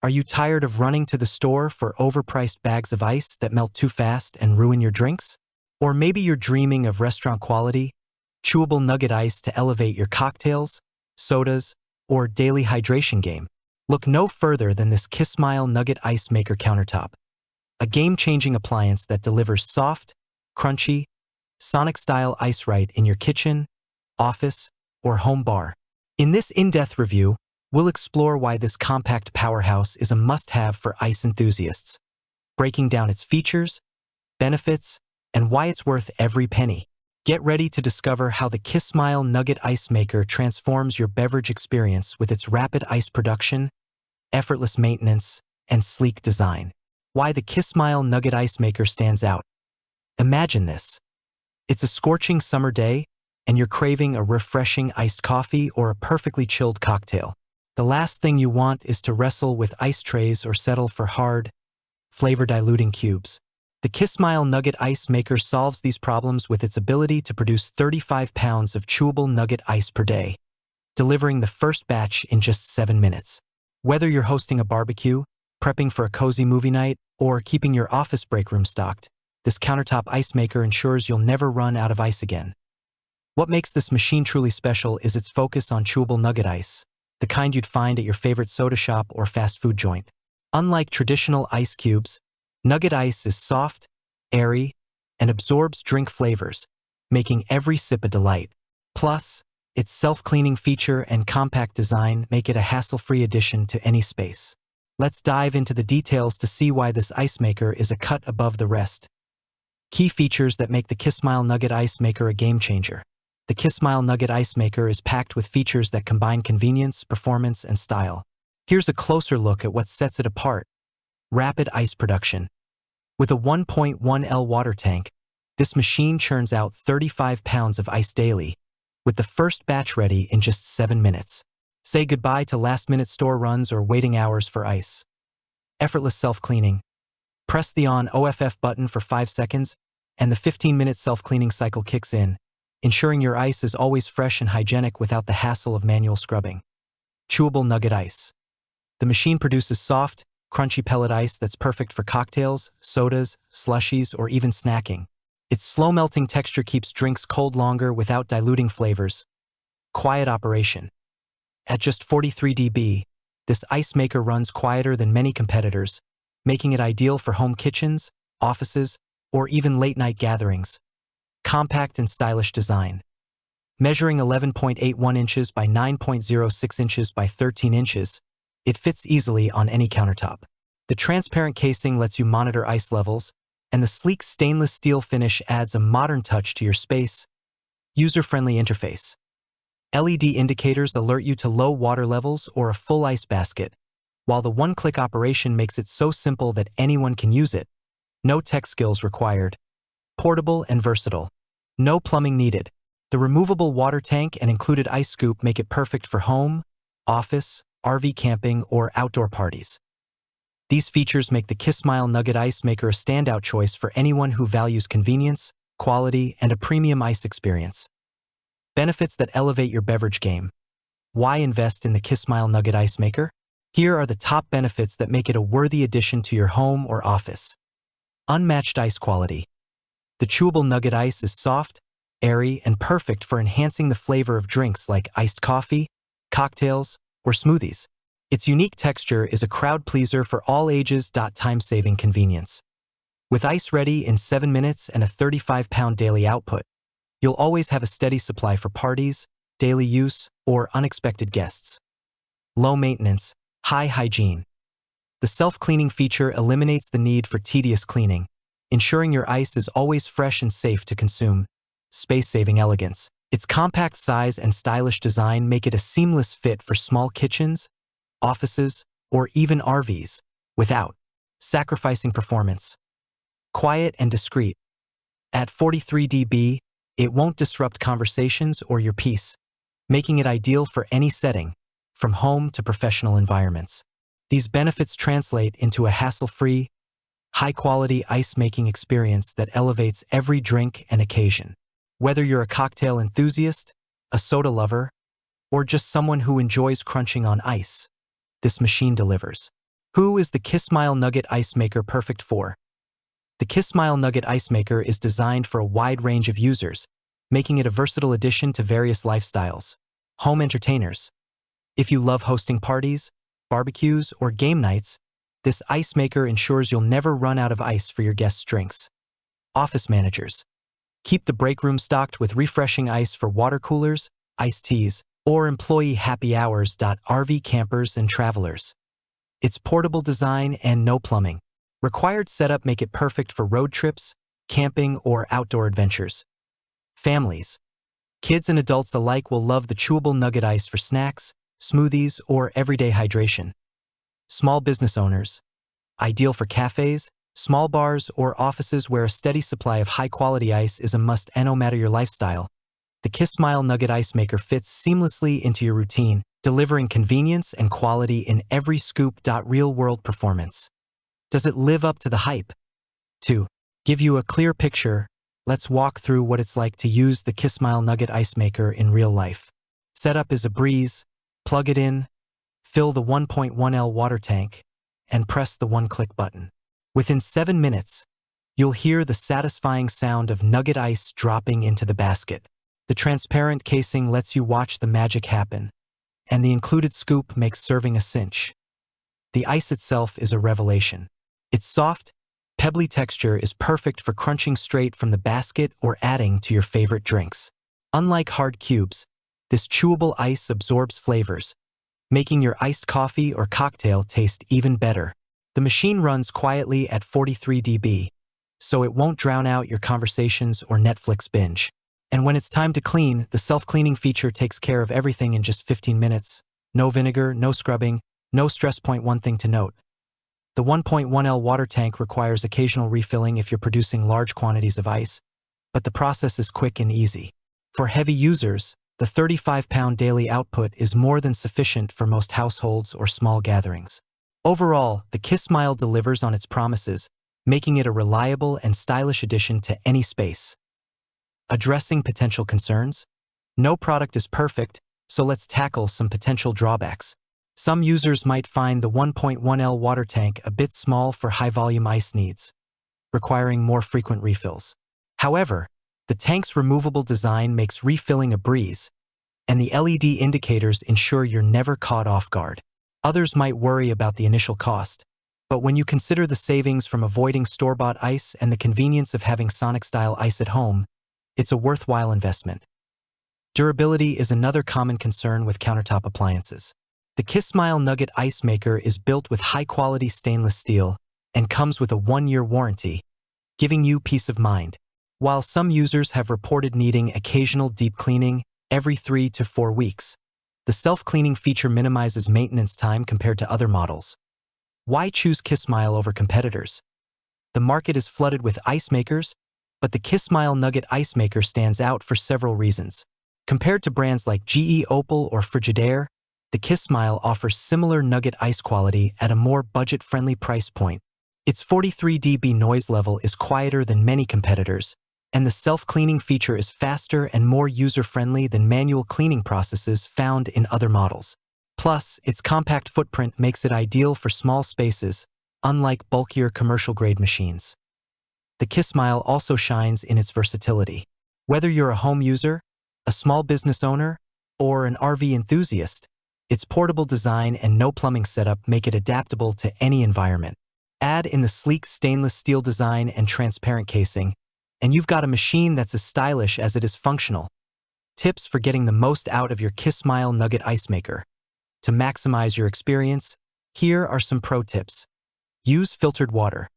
Are you tired of running to the store for overpriced bags of ice that melt too fast and ruin your drinks? Or maybe you're dreaming of restaurant quality, chewable nugget ice to elevate your cocktails, sodas, or daily hydration game? Look no further than this Kismile Nugget Ice Maker Countertop, a game-changing appliance that delivers soft, crunchy, Sonic-style ice right in your kitchen, office, or home bar. In this in-depth review, we'll explore why this compact powerhouse is a must-have for ice enthusiasts, breaking down its features, benefits, and why it's worth every penny. Get ready to discover how the Kismile Nugget Ice Maker transforms your beverage experience with its rapid ice production, effortless maintenance, and sleek design. Why the Kismile Nugget Ice Maker stands out. Imagine this. It's a scorching summer day, and you're craving a refreshing iced coffee or a perfectly chilled cocktail. The last thing you want is to wrestle with ice trays or settle for hard, flavor-diluting cubes. The Kismile Nugget Ice Maker solves these problems with its ability to produce 35 pounds of chewable nugget ice per day, delivering the first batch in just 7 minutes. Whether you're hosting a barbecue, prepping for a cozy movie night, or keeping your office break room stocked, this countertop ice maker ensures you'll never run out of ice again. What makes this machine truly special is its focus on chewable nugget ice, the kind you'd find at your favorite soda shop or fast food joint. Unlike traditional ice cubes, nugget ice is soft, airy, and absorbs drink flavors, making every sip a delight. Plus, its self-cleaning feature and compact design make it a hassle-free addition to any space. Let's dive into the details to see why this ice maker is a cut above the rest. Key features that make the Kismile Nugget Ice Maker a game-changer. The Kismile Nugget Ice Maker is packed with features that combine convenience, performance, and style. Here's a closer look at what sets it apart. Rapid ice production. With a 1.1L water tank, this machine churns out 35 pounds of ice daily, with the first batch ready in just 7 minutes. Say goodbye to last-minute store runs or waiting hours for ice. Effortless self-cleaning. Press the on/off button for 5 seconds, and the 15-minute self-cleaning cycle kicks in, ensuring your ice is always fresh and hygienic without the hassle of manual scrubbing. Chewable Nugget Ice. The machine produces soft, crunchy pellet ice that's perfect for cocktails, sodas, slushies, or even snacking. Its slow-melting texture keeps drinks cold longer without diluting flavors. Quiet operation. At just 43 dB, this ice maker runs quieter than many competitors, making it ideal for home kitchens, offices, or even late-night gatherings. Compact and stylish design. Measuring 11.81 inches by 9.06 inches by 13 inches, it fits easily on any countertop. The transparent casing lets you monitor ice levels, and the sleek stainless steel finish adds a modern touch to your space. User-friendly interface. LED indicators alert you to low water levels or a full ice basket, while the one-click operation makes it so simple that anyone can use it. No tech skills required. Portable and versatile. No plumbing needed. The removable water tank and included ice scoop make it perfect for home, office, RV camping, or outdoor parties. These features make the Kismile Nugget Ice Maker a standout choice for anyone who values convenience, quality, and a premium ice experience. Benefits that elevate your beverage game. Why invest in the Kismile Nugget Ice Maker? Here are the top benefits that make it a worthy addition to your home or office. Unmatched ice quality. The chewable nugget ice is soft, airy, and perfect for enhancing the flavor of drinks like iced coffee, cocktails, or smoothies. Its unique texture is a crowd pleaser for all ages. Time-saving convenience. With ice ready in 7 minutes and a 35-pound daily output, you'll always have a steady supply for parties, daily use, or unexpected guests. Low maintenance, high hygiene. The self-cleaning feature eliminates the need for tedious cleaning, ensuring your ice is always fresh and safe to consume. Space-saving elegance. Its compact size and stylish design make it a seamless fit for small kitchens, offices, or even RVs, without sacrificing performance. Quiet and discreet. At 43 dB, it won't disrupt conversations or your peace, making it ideal for any setting, from home to professional environments. These benefits translate into a hassle-free, high-quality ice-making experience that elevates every drink and occasion. Whether you're a cocktail enthusiast, a soda lover, or just someone who enjoys crunching on ice, this machine delivers. Who is the Kismile Nugget Ice Maker perfect for? The Kismile Nugget Ice Maker is designed for a wide range of users, making it a versatile addition to various lifestyles. Home entertainers. If you love hosting parties, barbecues, or game nights, this ice maker ensures you'll never run out of ice for your guests' drinks. Office managers. Keep the break room stocked with refreshing ice for water coolers, iced teas, or employee happy hours. RV campers and travelers. Its portable design and no plumbing. Required setup make it perfect for road trips, camping, or outdoor adventures. Families. Kids and adults alike will love the Chewable Nugget Ice for snacks, smoothies, or everyday hydration. Small business owners. Ideal for cafes, small bars, or offices where a steady supply of high-quality ice is a must. No matter your lifestyle, the Kismile Nugget Ice Maker fits seamlessly into your routine, delivering convenience and quality in every scoop. Real-world performance. Does it live up to the hype? To give you a clear picture, let's walk through what it's like to use the Kismile Nugget Ice Maker in real life. Setup is a breeze. Plug it in, fill the 1.1L water tank, and press the one-click button. Within 7 minutes, you'll hear the satisfying sound of nugget ice dropping into the basket. The transparent casing lets you watch the magic happen, and the included scoop makes serving a cinch. The ice itself is a revelation. Its soft, pebbly texture is perfect for crunching straight from the basket or adding to your favorite drinks. Unlike hard cubes, this chewable ice absorbs flavors, making your iced coffee or cocktail taste even better. The machine runs quietly at 43 dB, so it won't drown out your conversations or Netflix binge. And when it's time to clean, the self-cleaning feature takes care of everything in just 15 minutes. No vinegar, no scrubbing, no stress. One thing to note. The 1.1L water tank requires occasional refilling if you're producing large quantities of ice, but the process is quick and easy. For heavy users, the 35-pound daily output is more than sufficient for most households or small gatherings. Overall, the Kismile delivers on its promises, making it a reliable and stylish addition to any space. Addressing potential concerns? No product is perfect, so let's tackle some potential drawbacks. Some users might find the 1.1L water tank a bit small for high-volume ice needs, requiring more frequent refills. However, the tank's removable design makes refilling a breeze, and the LED indicators ensure you're never caught off guard. Others might worry about the initial cost, but when you consider the savings from avoiding store-bought ice and the convenience of having Sonic-style ice at home, it's a worthwhile investment. Durability is another common concern with countertop appliances. The Kismile Nugget Ice Maker is built with high-quality stainless steel and comes with a 1-year warranty, giving you peace of mind. While some users have reported needing occasional deep cleaning every 3 to 4 weeks, the self-cleaning feature minimizes maintenance time compared to other models. Why choose Kismile over competitors? The market is flooded with ice makers, but the Kismile Nugget Ice Maker stands out for several reasons. Compared to brands like GE Opal or Frigidaire, the Kismile offers similar nugget ice quality at a more budget-friendly price point. Its 43 dB noise level is quieter than many competitors, and the self-cleaning feature is faster and more user-friendly than manual cleaning processes found in other models. Plus, its compact footprint makes it ideal for small spaces, unlike bulkier commercial-grade machines. The Kismile also shines in its versatility. Whether you're a home user, a small business owner, or an RV enthusiast, its portable design and no plumbing setup make it adaptable to any environment. Add in the sleek stainless steel design and transparent casing, and you've got a machine that's as stylish as it is functional. Tips for getting the most out of your Kismile Nugget Ice Maker. To maximize your experience, here are some pro tips. Use filtered water.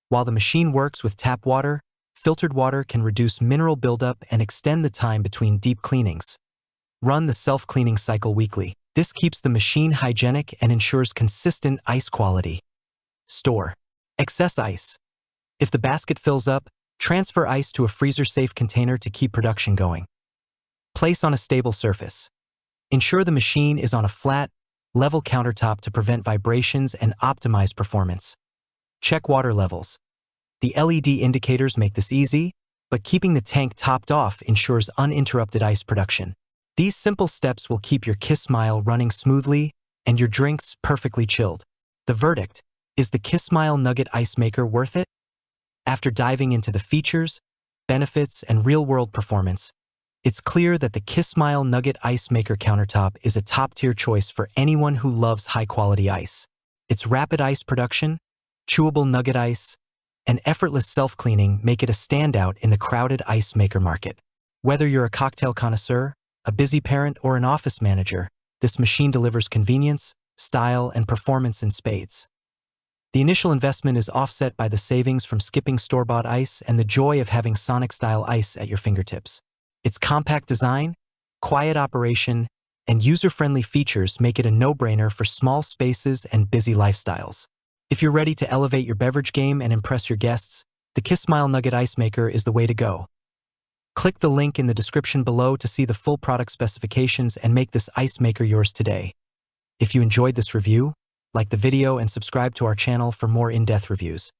While the machine works with tap water, filtered water can reduce mineral buildup and extend the time between deep cleanings. Run the self-cleaning cycle weekly. This keeps the machine hygienic and ensures consistent ice quality. Store excess ice. If the basket fills up, transfer ice to a freezer-safe container to keep production going. Place on a stable surface. Ensure the machine is on a flat, level countertop to prevent vibrations and optimize performance. Check water levels. The LED indicators make this easy, but keeping the tank topped off ensures uninterrupted ice production. These simple steps will keep your Kismile running smoothly and your drinks perfectly chilled. The verdict: is the Kismile Nugget Ice Maker worth it? After diving into the features, benefits, and real-world performance, it's clear that the Kismile Nugget Ice Maker Countertop is a top-tier choice for anyone who loves high-quality ice. Its rapid ice production, chewable nugget ice, and effortless self-cleaning make it a standout in the crowded ice maker market. Whether you're a cocktail connoisseur, a busy parent, or an office manager, this machine delivers convenience, style, and performance in spades. The initial investment is offset by the savings from skipping store-bought ice and the joy of having Sonic-style ice at your fingertips. Its compact design, quiet operation, and user-friendly features make it a no-brainer for small spaces and busy lifestyles. If you're ready to elevate your beverage game and impress your guests, the Kismile Nugget Ice Maker is the way to go. Click the link in the description below to see the full product specifications and make this ice maker yours today. If you enjoyed this review, like the video and subscribe to our channel for more in-depth reviews.